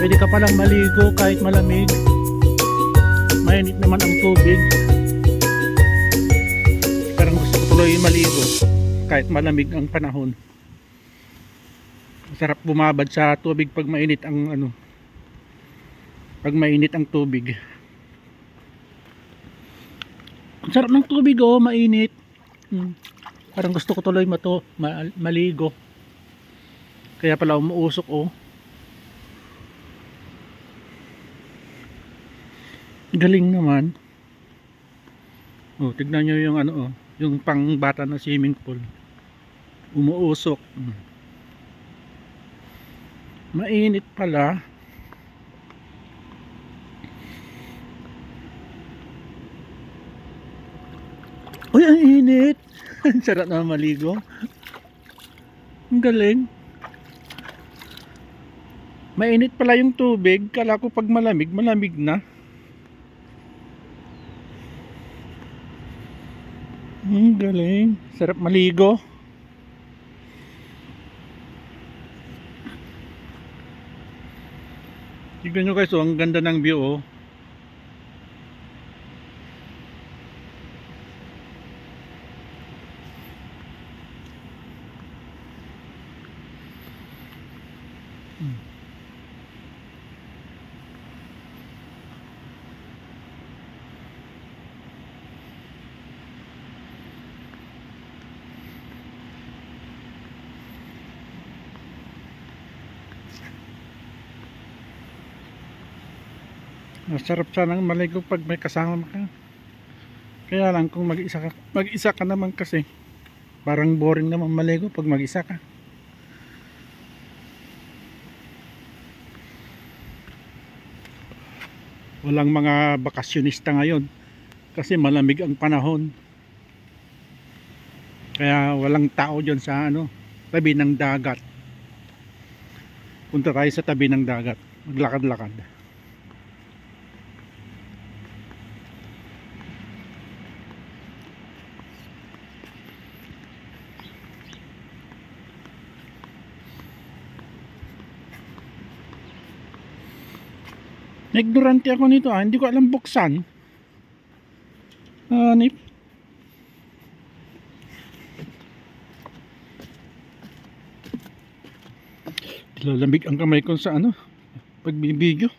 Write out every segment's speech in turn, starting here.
Pwede ka palang maligo kahit malamig. Mainit naman ang tubig. Parang gusto ko tuloy maligo kahit malamig ang panahon. Masarap bumabad sa tubig pag mainit ang pag mainit ang tubig. Ang sarap ng tubig, oh, mainit. Parang gusto ko tuloy maligo. Kaya pala umuusok, oh. Galing naman. Oh, tignan nyo yung yung pangbata na swimming pool. Umuusok. Mainit pala. Uy, ang init. Sarap na maligo. Ang galing. Mainit pala yung tubig. Kala ko pag malamig, malamig na. Ang galing. Sarap maligo. Tignan nyo guys, oh, ang ganda ng view, oh. Masarap sanang maligo pag may kasama ka. Kaya lang kung mag-isa ka naman kasi parang boring naman maligo pag mag-isa ka. Walang mga bakasyonista ngayon kasi malamig ang panahon. Kaya walang tao dyan sa tabi ng dagat. Punta tayo sa tabi ng dagat, maglakad-lakad. Ignorante ako nito, hindi ko alam buksan. Hanip. Lalamig ang kamay ko sa pagbibideo.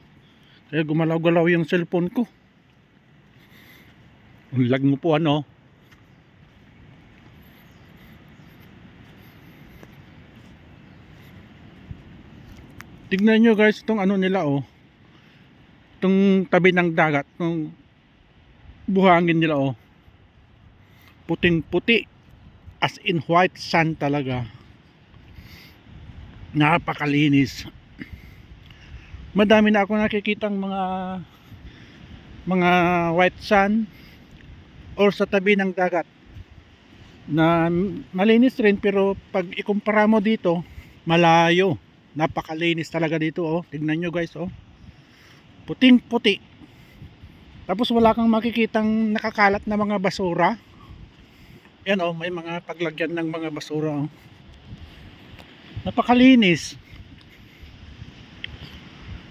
Kaya gumalaw-galaw yung cellphone ko. Ang lag mo po Tignan nyo guys itong nila, oh. Itong tabi ng dagat, itong buhangin nila, oh. Puting puti, as in white sand talaga. Napakalinis. Madami na ako nakikitang mga white sand or sa tabi ng dagat na malinis rin, pero pag ikumpara mo dito, malayo. Napakalinis talaga dito, oh. Tignan nyo guys, oh. Puting puti. Tapos wala kang makikitang nakakalat na mga basura. Yan, oh, may mga paglagyan ng mga basura, oh. Napakalinis.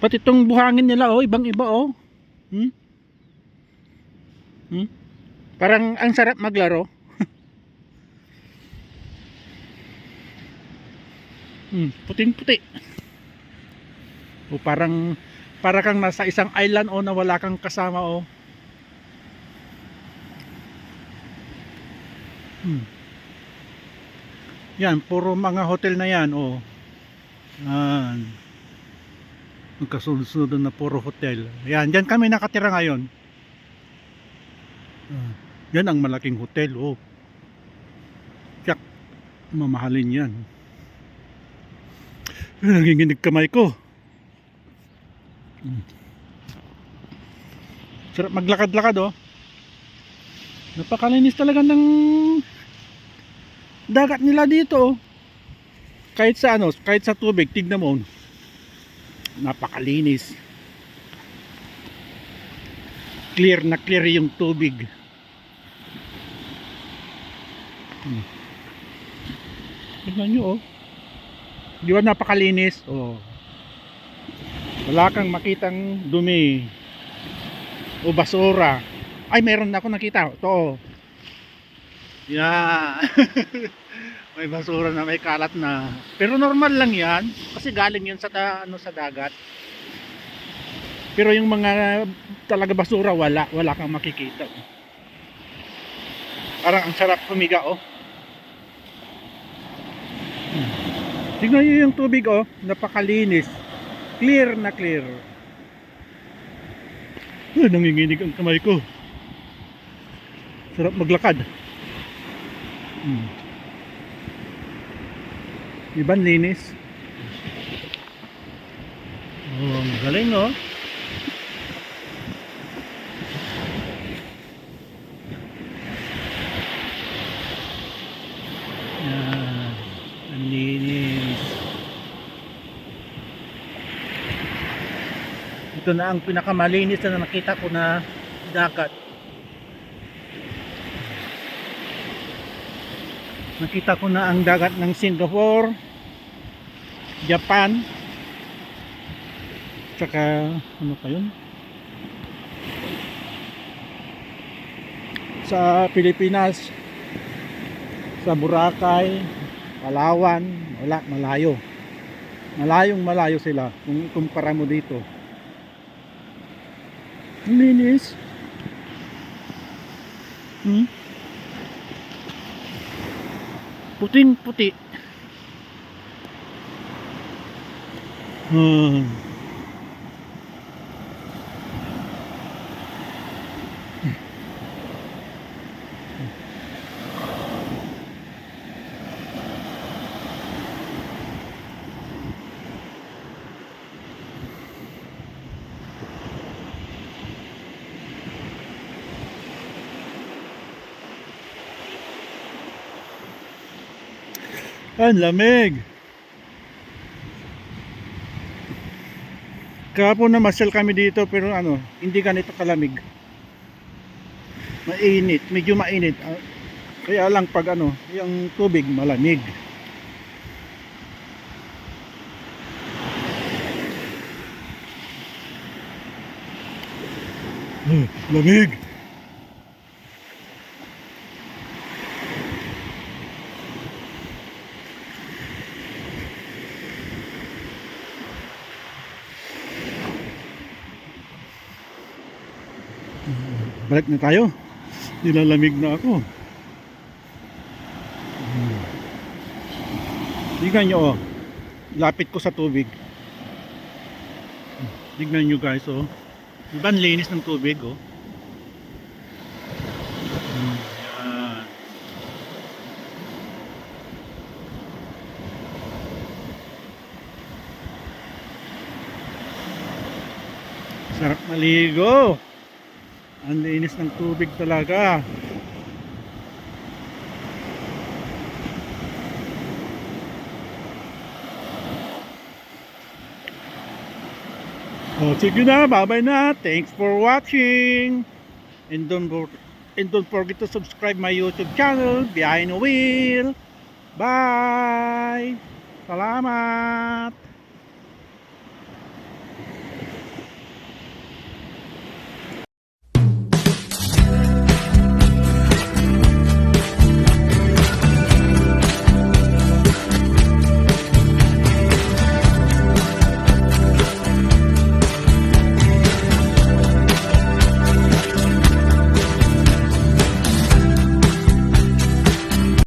Pati itong buhangin nila, oh, ibang iba, oh. Parang ang sarap maglaro. Puting puti. O parang kang nasa isang island, o na wala kang kasama, o. Yan, puro mga hotel na yan, o. Yan. Magkasunod-sunod na puro hotel. Yan, dyan kami nakatira ngayon. Yan ang malaking hotel, oh. Tiyak, mamahalin yan. Nanginginig kamay ko. Sarap maglakad-lakad, oh. Napakalinis talaga ng dagat nila dito, oh. Kahit sa tubig, tignan mo. Napakalinis. Clear na clear yung tubig. Tignan nyo, oh. Di ba napakalinis? Oh. Wala kang makitang dumi o basura. Ay, meron na ako nakita. Ito. Yeah. May basura na, may kalat na. Pero normal lang 'yan kasi galing 'yan sa sa dagat. Pero yung mga talaga basura wala kang makikita. Parang ang sarap humiga oh. Tignan niyo yung tubig oh, napakalinis. Clear na clear. Nanginginig ang kamay ko. Sarap maglakad. Ibang linis. Oh, galing oh. Yan. Ang linis. Ito na ang pinakamalinis na nakita ko na dagat. Nakita ko na ang dagat ng Singapore, Japan, tsaka ano pa yun? Sa Pilipinas, sa Boracay, Palawan, wala, malayo. Malayo sila kung ikumpara mo dito. Ang linis. Puting puti. Ang lamig. Kahapon namasyal kami dito pero ano, hindi ganito kalamig. Mainit, medyo mainit. Kaya lang pag ano, yung tubig malamig. Lamig. Balik na tayo. Nilalamig na ako. Tignan nyo oh. Lapit ko sa tubig. Tignan nyo guys oh. Ibang linis ng tubig oh. Yan. Sarap maligo. Ang linis ng tubig talaga. Oh, sige na, bye-bye na. Thanks for watching. And don't forget to subscribe my YouTube channel, Behind the Wheel. Bye. Salamat.